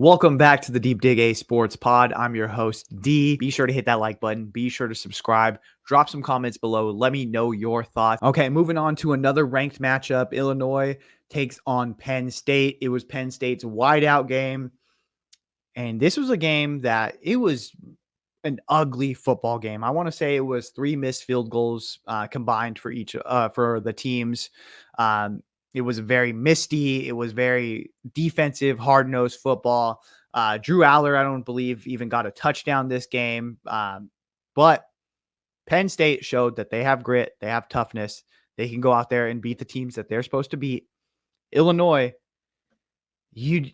Welcome back to the Deep Dig A Sports Pod. I'm your host, D. Be sure to hit that like button. Be sure to subscribe. Drop some comments below. Let me know your thoughts. Okay, moving on to another ranked matchup. Illinois takes on Penn State. It was Penn State's whiteout game. And this was a game that it was an ugly football game. I want to say it was 3 missed field goals combined for each for the teams. It was very misty. It was very defensive, hard-nosed football. Drew Aller, I don't believe, even got a touchdown this game. But Penn State showed that they have grit, they have toughness. They can go out there and beat the teams that they're supposed to beat. Illinois, you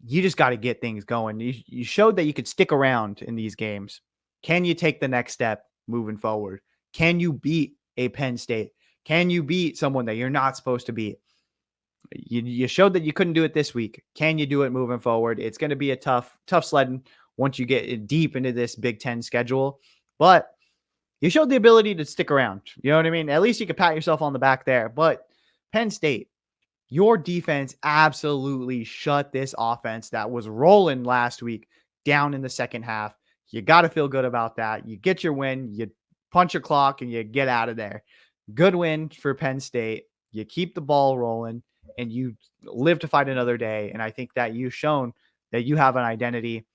just got to get things going. You showed that you could stick around in these games. Can you take the next step moving forward? Can you beat a Penn State? Can you beat someone that you're not supposed to beat? You showed that you couldn't do it this week. Can you do it moving forward? It's going to be a tough sledding once you get deep into this Big Ten schedule. But you showed the ability to stick around. You know what I mean? At least you could pat yourself on the back there. But Penn State, your defense absolutely shut this offense that was rolling last week down in the second half. You got to feel good about that. You get your win, you punch your clock, and you get out of there. Good win for Penn State. You keep the ball rolling, and you live to fight another day. And I think that you've shown that you have an identity.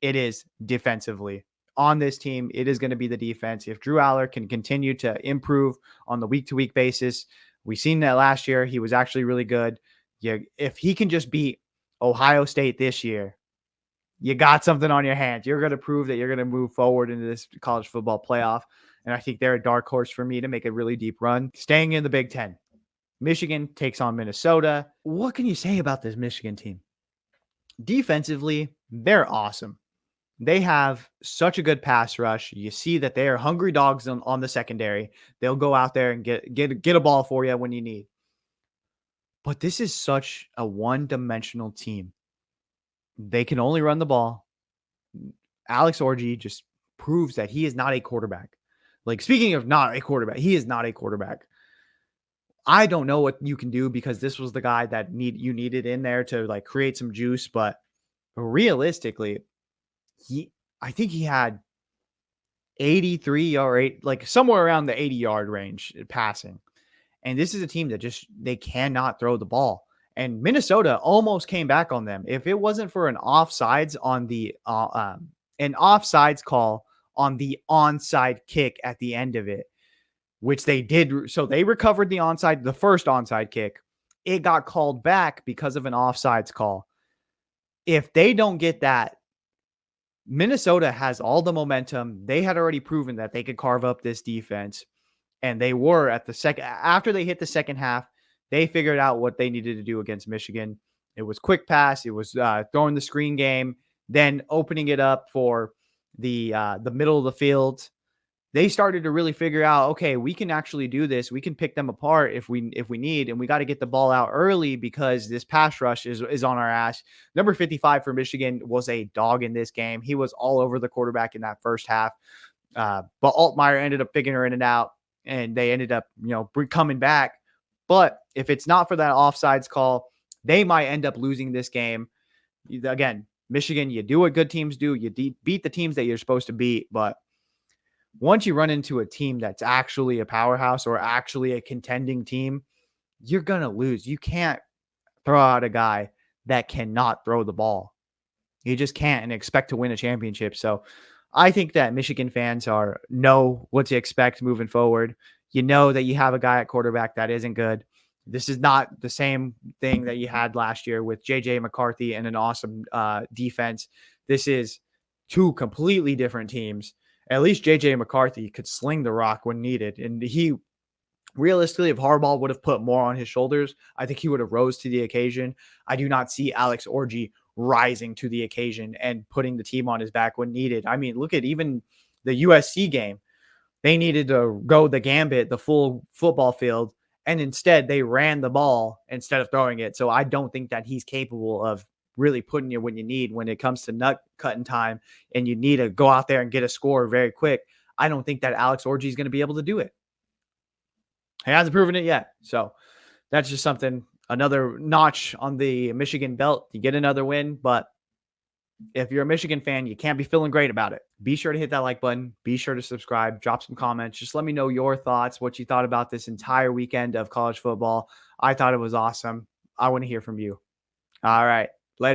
It is defensively. On this team, it is going to be the defense. If Drew Aller can continue to improve on the week-to-week basis, we've seen that last year. He was actually really good. If he can just beat Ohio State this year, you got something on your hands. You're going to prove that you're going to move forward into this college football playoff. And I think they're a dark horse for me to make a really deep run. Staying in the Big Ten, Michigan takes on Minnesota. What can you say about this Michigan team? Defensively, they're awesome. They have such a good pass rush. You see that they are hungry dogs on the secondary. They'll go out there and get a ball for you when you need. But this is such a one-dimensional team. They can only run the ball. Alex Orji just proves that he is not a quarterback. Like, speaking of not a quarterback, he is not a quarterback. I don't know what you can do because this was the guy that you needed in there to like create some juice. But realistically, I think he had 83 or 8, like somewhere around the 80-yard range passing. And this is a team that they cannot throw the ball. And Minnesota almost came back on them. If it wasn't for an offsides on an offsides call on the onside kick at the end of it, which they did. So they recovered the first onside kick. It got called back because of an offsides call. If they don't get that, Minnesota has all the momentum. They had already proven that they could carve up this defense. And they were after they hit the second half, they figured out what they needed to do against Michigan. It was quick pass. It was throwing the screen game, then opening it up for the middle of the field. They started to really figure out, okay, we can actually do this. We can pick them apart if we need, and we got to get the ball out early because this pass rush is on our ass. Number 55 for Michigan was a dog in this game. He was all over the quarterback in that first half. But Altmaier ended up figuring it out, and they ended up, coming back. But if it's not for that offsides call, they might end up losing this game. Again, Michigan, you do what good teams do. You beat the teams that you're supposed to beat. But once you run into a team that's actually a powerhouse or actually a contending team, you're going to lose. You can't throw out a guy that cannot throw the ball. You just can't and expect to win a championship. So I think that Michigan fans know what to expect moving forward. You know that you have a guy at quarterback that isn't good. This is not the same thing that you had last year with J.J. McCarthy and an awesome defense. This is two completely different teams. At least J.J. McCarthy could sling the rock when needed. And he, realistically, if Harbaugh would have put more on his shoulders, I think he would have rose to the occasion. I do not see Alex Orji rising to the occasion and putting the team on his back when needed. I mean, look at even the USC game. They needed to go the gambit, the full football field, and instead they ran the ball instead of throwing it. So I don't think that he's capable of really putting you when you need, when it comes to nut cutting time and you need to go out there and get a score very quick. I don't think that Alex Orji is going to be able to do it. He hasn't proven it yet. So that's just something, another notch on the Michigan belt. You get another win, but If you're a Michigan fan, you can't be feeling great about it. Be sure to hit that like button. Be sure to subscribe. Drop some comments. Just let me know your thoughts, what you thought about this entire weekend of college football. I thought it was awesome. I want to hear from you. All right. Later.